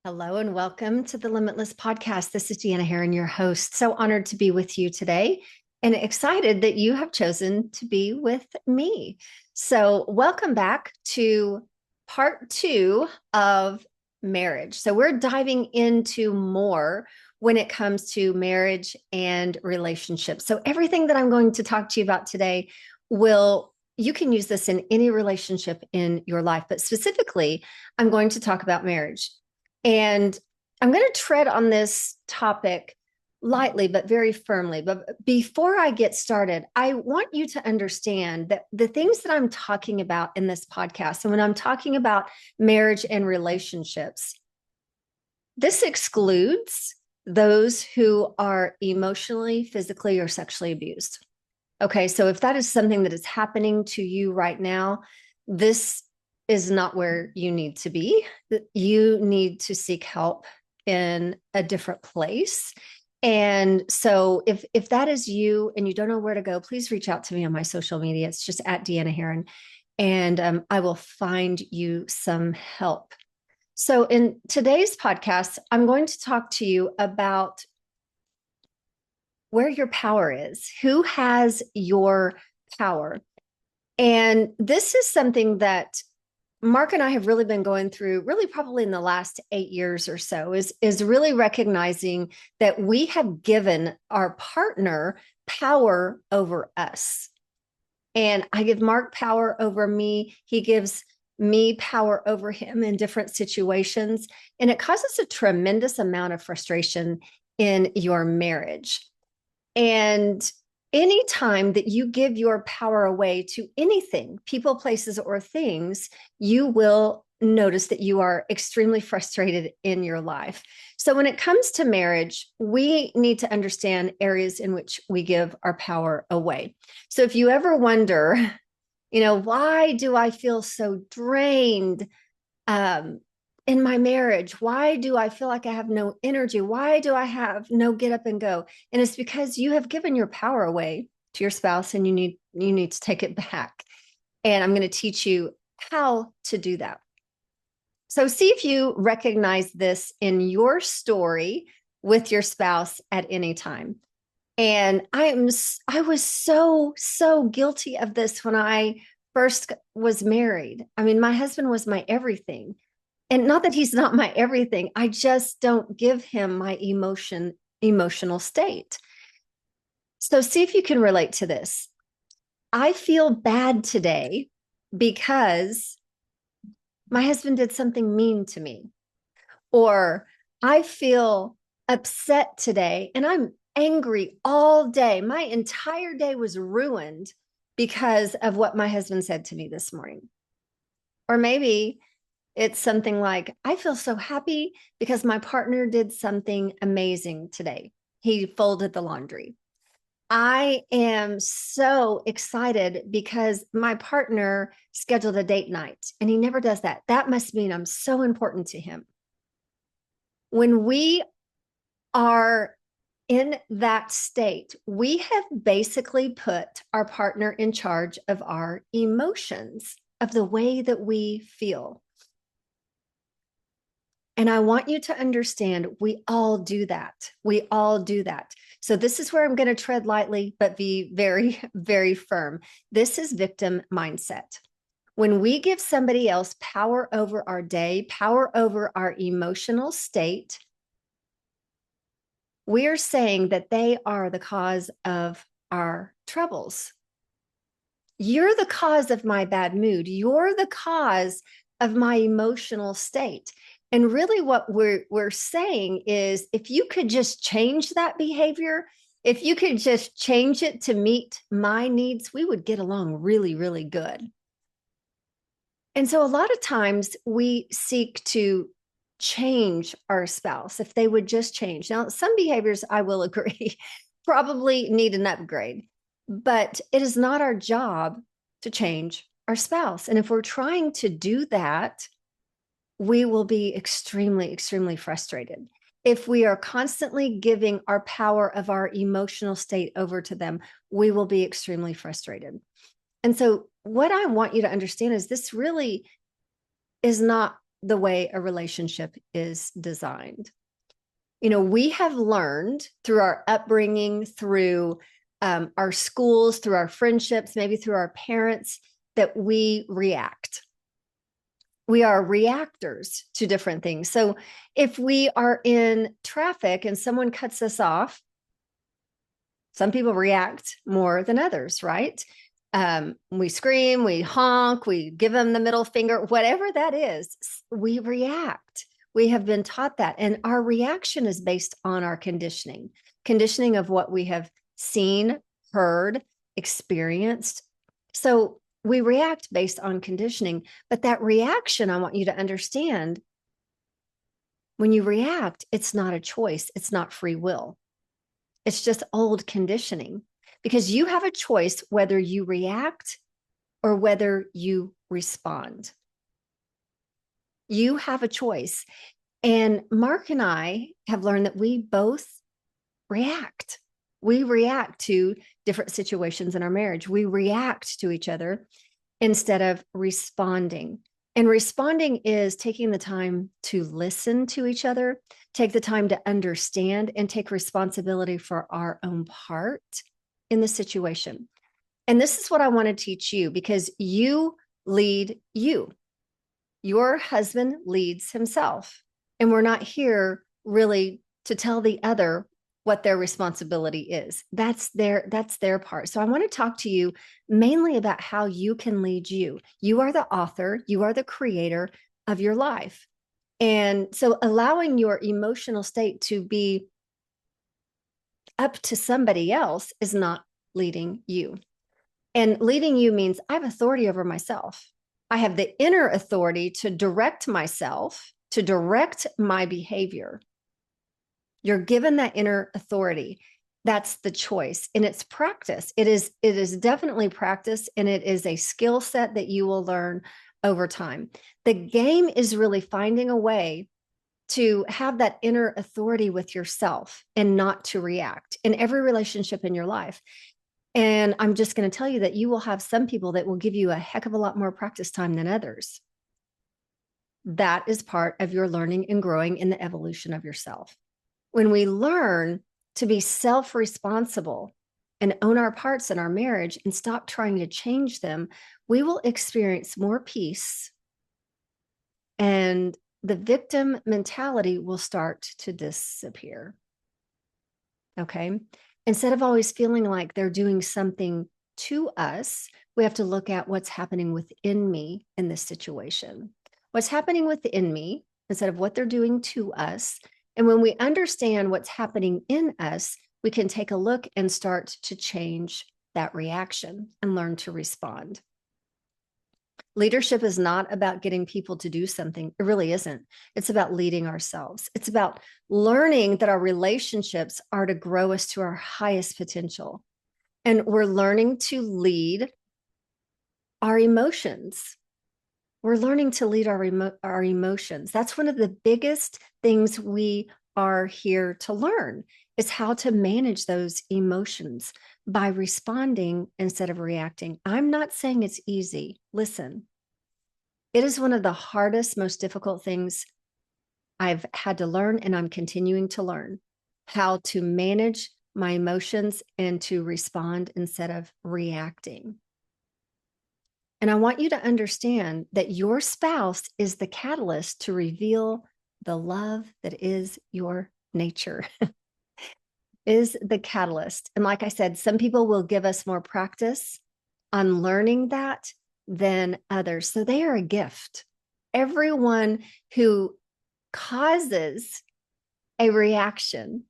Hello and welcome to the Limitless Podcast. This is Deanna here, your host. So honored to be with you today and excited that you have chosen to be with me. So, welcome back to part 2 of marriage. So, we're diving into more when it comes to marriage and relationships. So, everything that I'm going to talk to you about today you can use this in any relationship in your life, but specifically, I'm going to talk about marriage. And I'm going to tread on this topic lightly, but very firmly. But before I get started, I want you to understand that the things that I'm talking about in this podcast, and when I'm talking about marriage and relationships, this excludes those who are emotionally, physically, or sexually abused. Okay, so if that is something that is happening to you right now, this is not where you need to be. You need to seek help in a different place. And so if that is you and you don't know where to go, please reach out to me on my social media. It's just at Deanna Heron, and I will find you some help. So in today's podcast, I'm going to talk to you about where your power is, who has your power. And this is something that Mark and I have really been going through, really probably in the last 8 years or so, is really recognizing that we have given our partner power over us. And I give Mark power over me. He gives me power over him in different situations. And it causes a tremendous amount of frustration in your marriage. And anytime that you give your power away to anything, people, places, or things, you will notice that you are extremely frustrated in your life. So when it comes to marriage, we need to understand areas in which we give our power away. So if you ever wonder, why do I feel so drained? In my marriage, why do I feel like I have no energy? Why do I have no get up and go? And it's because you have given your power away to your spouse and you need to take it back. And I'm going to teach you how to do that. So see if you recognize this in your story with your spouse at any time. And I was so guilty of this when I first was married. I mean, my husband was my everything. And not that he's not my everything. I just don't give him my emotional state. So see if you can relate to this. I feel bad today because my husband did something mean to me. Or I feel upset today and I'm angry all day. My entire day was ruined because of what my husband said to me this morning. Or maybe it's something like, I feel so happy because my partner did something amazing today. He folded the laundry. I am so excited because my partner scheduled a date night and he never does that. That must mean I'm so important to him. When we are in that state, we have basically put our partner in charge of our emotions, of the way that we feel. And I want you to understand we all do that. We all do that. So this is where I'm going to tread lightly, but be very, very firm. This is victim mindset. When we give somebody else power over our day, power over our emotional state, we are saying that they are the cause of our troubles. You're the cause of my bad mood. You're the cause of my emotional state. And really what we're saying is if you could just change that behavior, if you could just change it to meet my needs, we would get along really, really good. And so a lot of times we seek to change our spouse if they would just change. Now, some behaviors, I will agree, probably need an upgrade, but it is not our job to change our spouse. And if we're trying to do that, we will be extremely, extremely frustrated. If we are constantly giving our power of our emotional state over to them, we will be extremely frustrated. And so what I want you to understand is this really is not the way a relationship is designed. You know, we have learned through our upbringing, through our schools, through our friendships, maybe through our parents, that we react. We are reactors to different things. So if we are in traffic and someone cuts us off, some people react more than others, right? We scream, we honk, we give them the middle finger, whatever that is, we react. We have been taught that. And our reaction is based on our conditioning of what we have seen, heard, experienced. So we react based on conditioning. But that reaction, I want you to understand, when you react, it's not a choice, it's not free will. It's just old conditioning, because you have a choice whether you react or whether you respond. You have a choice. And Mark and I have learned that we both react. We react to different situations in our marriage. We react to each other instead of responding. And responding is taking the time to listen to each other, take the time to understand, and take responsibility for our own part in the situation. And this is what I want to teach you, because you lead you. Your husband leads himself. And we're not here really to tell the other what their responsibility is. That's their part. So I want to talk to you mainly about how you can lead you. You are the author, you are the creator of your life. And so allowing your emotional state to be up to somebody else is not leading you. And leading you means I have authority over myself. I have the inner authority to direct myself, to direct my behavior. You're given that inner authority. That's the choice. And it's practice. It is definitely practice, and it is a skill set that you will learn over time. The game is really finding a way to have that inner authority with yourself and not to react in every relationship in your life. And I'm just going to tell you that you will have some people that will give you a heck of a lot more practice time than others. That is part of your learning and growing in the evolution of yourself. When we learn to be self-responsible and own our parts in our marriage and stop trying to change them, we will experience more peace, and the victim mentality will start to disappear. Okay. Instead of always feeling like they're doing something to us, we have to look at what's happening within me in this situation. What's happening within me instead of what they're doing to us. And when we understand what's happening in us, we can take a look and start to change that reaction and learn to respond. Leadership is not about getting people to do something. It really isn't. It's about leading ourselves. It's about learning that our relationships are to grow us to our highest potential. And we're learning to lead our emotions. We're learning to lead our emotions. That's one of the biggest things we are here to learn, is how to manage those emotions by responding instead of reacting. I'm not saying it's easy. Listen, it is one of the hardest, most difficult things I've had to learn, and I'm continuing to learn how to manage my emotions and to respond instead of reacting. And I want you to understand that your spouse is the catalyst to reveal the love that is your nature, is the catalyst. And like I said, some people will give us more practice on learning that than others. So they are a gift. Everyone who causes a reaction,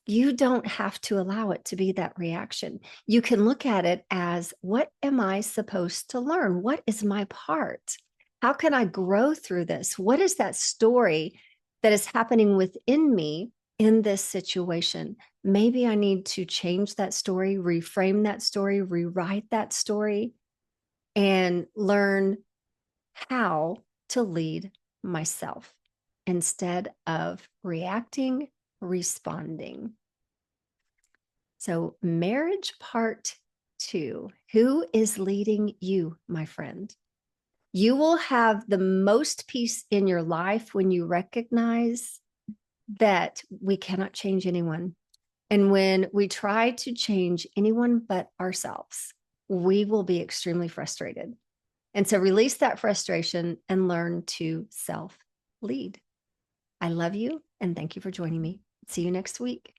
you don't have to allow it to be that reaction. You can look at it as, what am I supposed to learn? What is my part? How can I grow through this? What is that story that is happening within me in this situation? Maybe I need to change that story, reframe that story, rewrite that story, and learn how to lead myself instead of reacting, responding. So, marriage part 2. Who is leading you, my friend? You will have the most peace in your life when you recognize that we cannot change anyone. And when we try to change anyone but ourselves, we will be extremely frustrated. And so release that frustration and learn to self lead. I love you and thank you for joining me. See you next week.